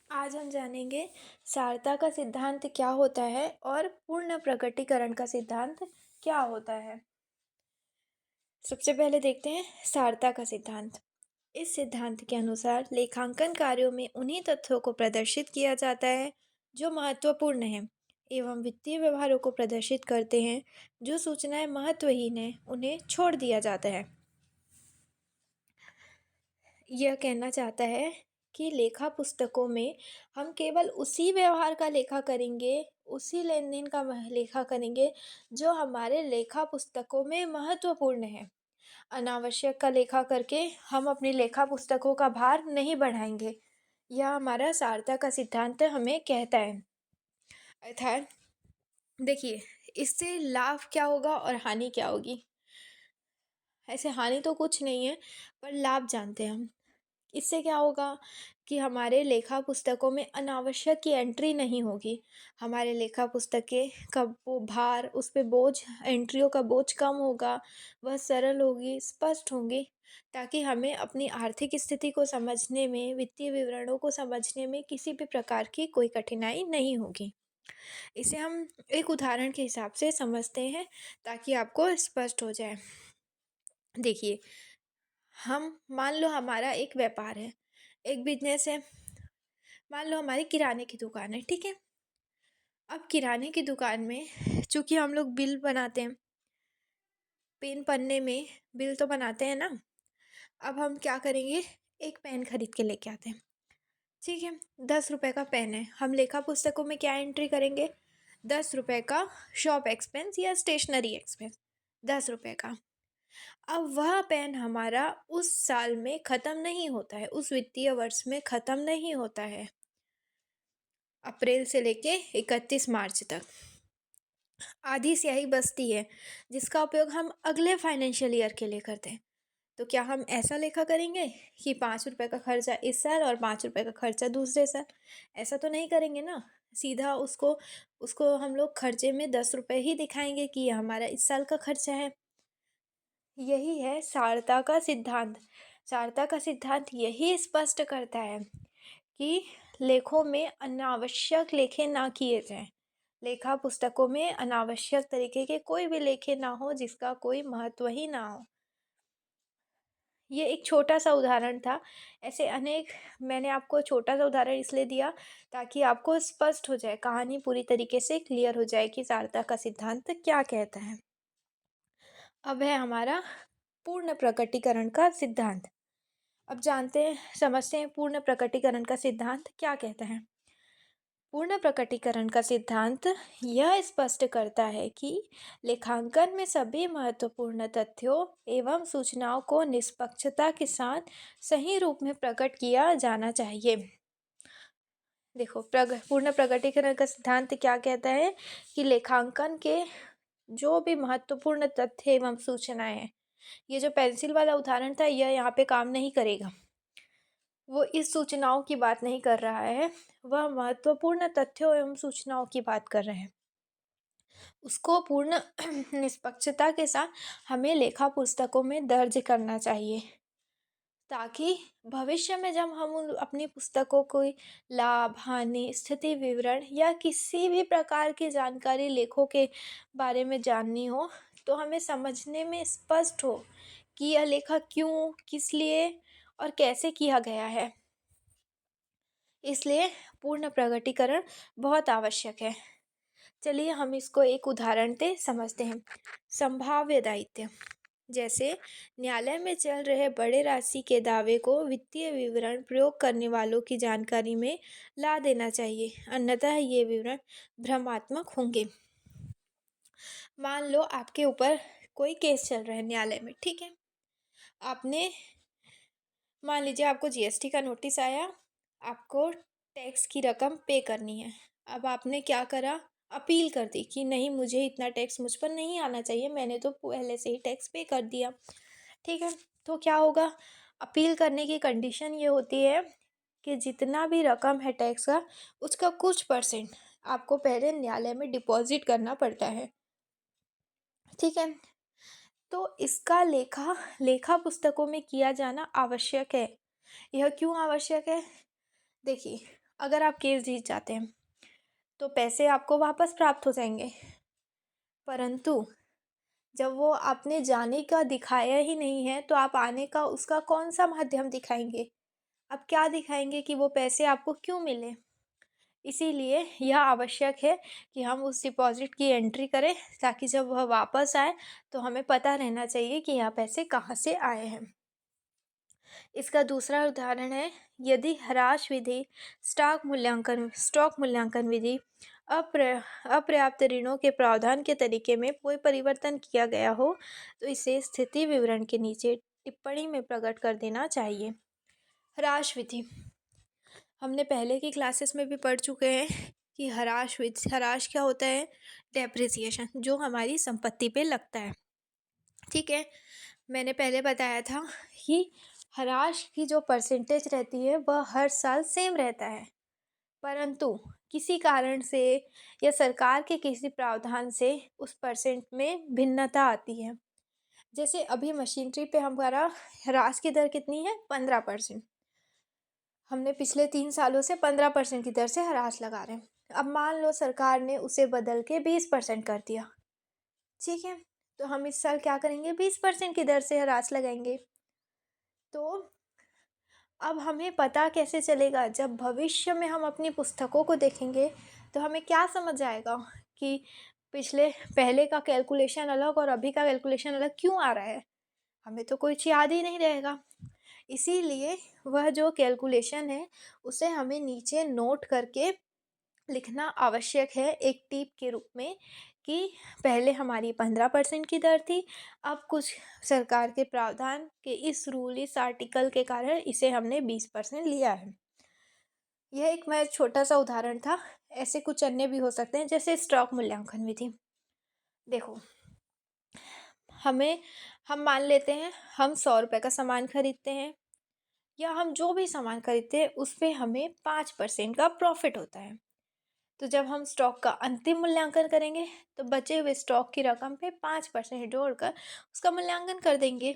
आज हम जानेंगे सारता का सिद्धांत क्या होता है और पूर्ण प्रकटीकरण का सिद्धांत क्या होता है। सबसे पहले देखते हैं सारता का सिद्धांत। इस सिद्धांत के अनुसार लेखांकन कार्यों में उन्हीं तथ्यों को प्रदर्शित किया जाता है जो महत्वपूर्ण हैं एवं वित्तीय व्यवहारों को प्रदर्शित करते हैं। जो सूचनाएं महत्वहीन हैं उन्हें छोड़ दिया जाता है। यह कहना चाहता है कि लेखा पुस्तकों में हम केवल उसी व्यवहार का लेखा करेंगे, उसी लेन-देन का लेखा करेंगे जो हमारे लेखा पुस्तकों में महत्वपूर्ण है। अनावश्यक का लेखा करके हम अपनी लेखा पुस्तकों का भार नहीं बढ़ाएंगे। यह हमारा सारता का सिद्धांत हमें कहता है। अर्थात देखिए, इससे लाभ क्या होगा और हानि क्या होगी। ऐसे हानि तो कुछ नहीं है, पर लाभ जानते हैं हम। इससे क्या होगा कि हमारे लेखा पुस्तकों में अनावश्यक की एंट्री नहीं होगी। हमारे लेखा पुस्तकें का वो भार, उस पे बोझ, एंट्रियों का बोझ कम होगा, वह सरल होगी, स्पष्ट होंगी, ताकि हमें अपनी आर्थिक स्थिति को समझने में, वित्तीय विवरणों को समझने में किसी भी प्रकार की कोई कठिनाई नहीं होगी। इसे हम एक उदाहरण के हिसाब से समझते हैं ताकि आपको स्पष्ट हो जाए। देखिए, हम मान लो हमारा एक व्यापार है, एक बिजनेस है। मान लो हमारी किराने की दुकान है, ठीक है। अब किराने की दुकान में चूंकि हम लोग बिल बनाते हैं, पेन पन्ने में बिल तो बनाते हैं ना। अब हम क्या करेंगे, एक पेन खरीद के लेके आते हैं, ठीक है। 10 रुपए का पेन है, हम लेखा पुस्तकों में क्या एंट्री करेंगे, 10 रुपए का शॉप एक्सपेंस या स्टेशनरी एक्सपेंस, 10 रुपए का। अब वह पेन हमारा उस साल में ख़त्म नहीं होता है, उस वित्तीय वर्ष में ख़त्म नहीं होता है, अप्रैल से लेके 31 मार्च तक आधी स्याही बचती है, जिसका उपयोग हम अगले फाइनेंशियल ईयर के लिए करते हैं। तो क्या हम ऐसा लेखा करेंगे कि 5 रुपए का खर्चा इस साल और 5 रुपए का खर्चा दूसरे साल? ऐसा तो नहीं करेंगे ना। सीधा उसको उसको हम लोग खर्चे में 10 रुपए ही दिखाएंगे कि ये हमारा इस साल का खर्चा है। यही है सारता का सिद्धांत। सारता का सिद्धांत यही स्पष्ट करता है कि लेखों में अनावश्यक लेखे ना किए जाएं। लेखा पुस्तकों में अनावश्यक तरीके के कोई भी लेखे ना हो जिसका कोई महत्व ही ना हो। ये एक छोटा सा उदाहरण था। ऐसे अनेक मैंने आपको छोटा सा उदाहरण इसलिए दिया ताकि आपको स्पष्ट हो जाए, कहानी पूरी तरीके से क्लियर हो जाए कि सारता का सिद्धांत क्या कहता है। अब है हमारा पूर्ण प्रकटीकरण का सिद्धांत। अब जानते हैं, समझते हैं पूर्ण प्रकटीकरण का सिद्धांत क्या कहता है। पूर्ण प्रकटीकरण का सिद्धांत यह स्पष्ट करता है कि लेखांकन में सभी महत्वपूर्ण तथ्यों एवं सूचनाओं को निष्पक्षता के साथ सही रूप में प्रकट किया जाना चाहिए। देखो, पूर्ण प्रकटीकरण का सिद्धांत क्या कहता है कि लेखांकन के जो भी महत्वपूर्ण तथ्य एवं सूचनाएं हैं, ये जो पेंसिल वाला उदाहरण था यह यहाँ पे काम नहीं करेगा। वो इस सूचनाओं की बात नहीं कर रहा है, वह महत्वपूर्ण तथ्यों एवं सूचनाओं की बात कर रहे हैं। उसको पूर्ण निष्पक्षता के साथ हमें लेखा पुस्तकों में दर्ज करना चाहिए, ताकि भविष्य में जब हम अपनी पुस्तकों को लाभ, हानि, स्थिति विवरण या किसी भी प्रकार की जानकारी लेखों के बारे में जाननी हो तो हमें समझने में स्पष्ट हो कि यह लेखा क्यों, किस लिए और कैसे किया गया है। इसलिए पूर्ण प्रकटीकरण बहुत आवश्यक है। चलिए हम इसको एक उदाहरण से समझते हैं। संभाव्य दायित्व, जैसे न्यायालय में चल रहे बड़े राशि के दावे को वित्तीय विवरण प्रयोग करने वालों की जानकारी में ला देना चाहिए, अन्यथा ये विवरण भ्रमात्मक होंगे। मान लो आपके ऊपर कोई केस चल रहा है न्यायालय में, ठीक है। आपने मान लीजिए आपको जीएसटी का नोटिस आया, आपको टैक्स की रकम पे करनी है। अब आपने क्या करा, अपील कर दी कि नहीं, मुझे इतना टैक्स मुझ पर नहीं आना चाहिए, मैंने तो पहले से ही टैक्स पे कर दिया, ठीक है। तो क्या होगा, अपील करने की कंडीशन ये होती है कि जितना भी रकम है टैक्स का, उसका कुछ परसेंट आपको पहले न्यायालय में डिपॉजिट करना पड़ता है, ठीक है। तो इसका लेखा पुस्तकों में किया जाना आवश्यक है। यह क्यों आवश्यक है? देखिए, अगर आप केस जीत जाते हैं तो पैसे आपको वापस प्राप्त हो जाएंगे, परंतु जब वो आपने जाने का दिखाया ही नहीं है तो आप आने का उसका कौन सा माध्यम दिखाएंगे? आप क्या दिखाएंगे कि वो पैसे आपको क्यों मिले? इसीलिए यह आवश्यक है कि हम उस डिपॉज़िट की एंट्री करें, ताकि जब वह वापस आए तो हमें पता रहना चाहिए कि यह पैसे कहाँ से आए हैं। इसका दूसरा उदाहरण है, यदि ह्रास विधि, स्टॉक मूल्यांकन विधि, अपर्याप्त ऋणों के प्रावधान के तरीके में कोई परिवर्तन किया गया हो तो इसे स्थिति विवरण के नीचे टिप्पणी में प्रकट कर देना चाहिए। ह्रास विधि हमने पहले की क्लासेस में भी पढ़ चुके हैं कि ह्रास क्या होता है? डेप्रिसिएशन, जो हमारी संपत्ति पे लगता है। ठीक है, मैंने पहले बताया था कि ह्रास की जो परसेंटेज रहती है वह हर साल सेम रहता है, परंतु किसी कारण से या सरकार के किसी प्रावधान से उस परसेंट में भिन्नता आती है। जैसे अभी मशीनरी पे हमारा ह्रास की दर कितनी है? 15%। हमने पिछले 3 सालों से 15% की दर से ह्रास लगा रहे हैं। अब मान लो सरकार ने उसे बदल के 20% कर दिया, ठीक है, तो हम इस साल क्या करेंगे? 20% की दर से ह्रास लगाएंगे। तो अब हमें पता कैसे चलेगा? जब भविष्य में हम अपनी पुस्तकों को देखेंगे तो हमें क्या समझ आएगा कि पहले का कैलकुलेशन अलग और अभी का कैलकुलेशन अलग क्यों आ रहा है? हमें तो कुछ याद ही नहीं रहेगा। इसीलिए वह जो कैलकुलेशन है उसे हमें नीचे नोट करके लिखना आवश्यक है, एक टिप के रूप में, कि पहले हमारी 15% की दर थी, अब कुछ सरकार के प्रावधान के इस आर्टिकल के कारण इसे हमने 20% लिया है। यह एक मैं छोटा सा उदाहरण था, ऐसे कुछ अन्य भी हो सकते हैं, जैसे स्टॉक मूल्यांकन विधि। देखो, हम मान लेते हैं हम 100 रुपये का सामान खरीदते हैं, या हम जो भी सामान खरीदते हैं उस पर हमें 5% का प्रॉफिट होता है। तो जब हम स्टॉक का अंतिम मूल्यांकन करेंगे तो बचे हुए स्टॉक की रकम पे 5% जोड़कर उसका मूल्यांकन कर देंगे।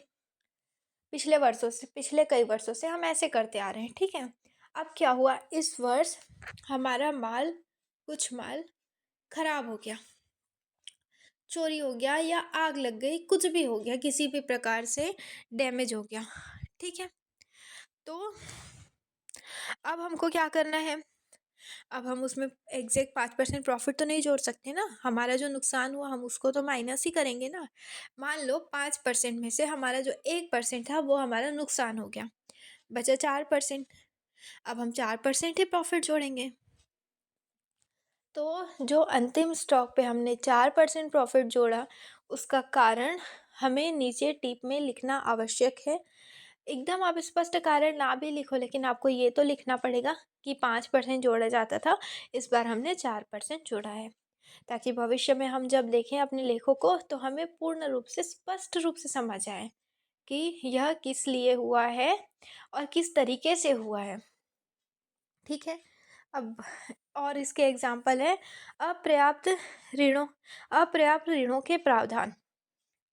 पिछले कई वर्षों से हम ऐसे करते आ रहे हैं, ठीक है। अब क्या हुआ? इस वर्ष हमारा कुछ माल खराब हो गया, चोरी हो गया, या आग लग गई, कुछ भी हो गया, किसी भी प्रकार से डैमेज हो गया, ठीक है। तो अब हमको क्या करना है? अब हम उसमें एग्जैक्ट 5% प्रॉफिट तो नहीं जोड़ सकते ना, हमारा जो नुकसान हुआ हम उसको तो माइनस ही करेंगे ना। मान लो 5% में से हमारा जो 1% था वो हमारा नुकसान हो गया, बचा 4%। अब हम 4% ही प्रॉफिट जोड़ेंगे। तो जो अंतिम स्टॉक पे हमने 4% प्रॉफिट जोड़ा, उसका कारण हमें नीचे टिप में लिखना आवश्यक है। एकदम आप स्पष्ट कारण ना भी लिखो, लेकिन आपको ये तो लिखना पड़ेगा कि 5% जोड़ा जाता था, इस बार हमने 4% जोड़ा है, ताकि भविष्य में हम जब देखें अपने लेखों को तो हमें पूर्ण रूप से स्पष्ट रूप से समझ आए कि यह किस लिए हुआ है और किस तरीके से हुआ है, ठीक है। अब और इसके एग्जाम्पल है अपर्याप्त अपर्याप्त ऋणों के प्रावधान,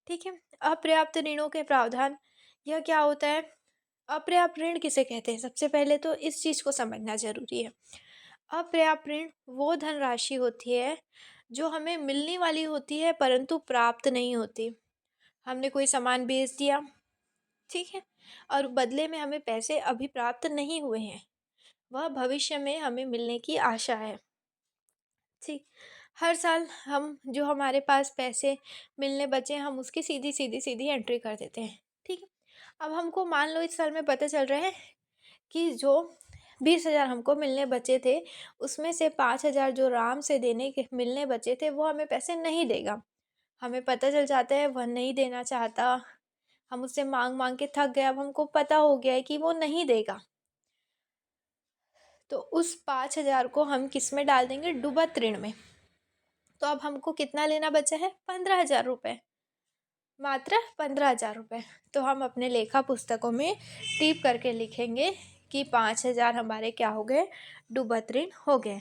ठीक है। अपर्याप्त ऋणों के प्रावधान, यह क्या होता है? अपर्याप्त ऋण किसे कहते हैं? सबसे पहले तो इस चीज़ को समझना जरूरी है। अपर्याप्त ऋण वो धनराशि होती है जो हमें मिलने वाली होती है परंतु प्राप्त नहीं होती। हमने कोई सामान बेच दिया, ठीक है, और बदले में हमें पैसे अभी प्राप्त नहीं हुए हैं, वह भविष्य में हमें मिलने की आशा है, ठीक। हर साल हम जो हमारे पास पैसे मिलने बचे हम उसकी सीधी सीधी सीधी एंट्री कर देते हैं, ठीक है। अब हमको मान लो इस साल में पता चल रहा है कि जो 20,000 हमको मिलने बचे थे उसमें से 5,000 जो राम से देने के मिलने बचे थे वो हमें पैसे नहीं देगा। हमें पता चल जाता है वह नहीं देना चाहता, हम उससे मांग मांग के थक गए, अब हमको पता हो गया है कि वो नहीं देगा। तो उस 5,000 को हम किस में डाल देंगे? डूबत ऋण में। तो अब हमको कितना लेना बचा है? 15,000 रुपये, मात्र 15,000 रुपये। तो हम अपने लेखा पुस्तकों में टिप करके लिखेंगे कि 5,000 हमारे क्या हो गए? डूबत ऋण हो गए।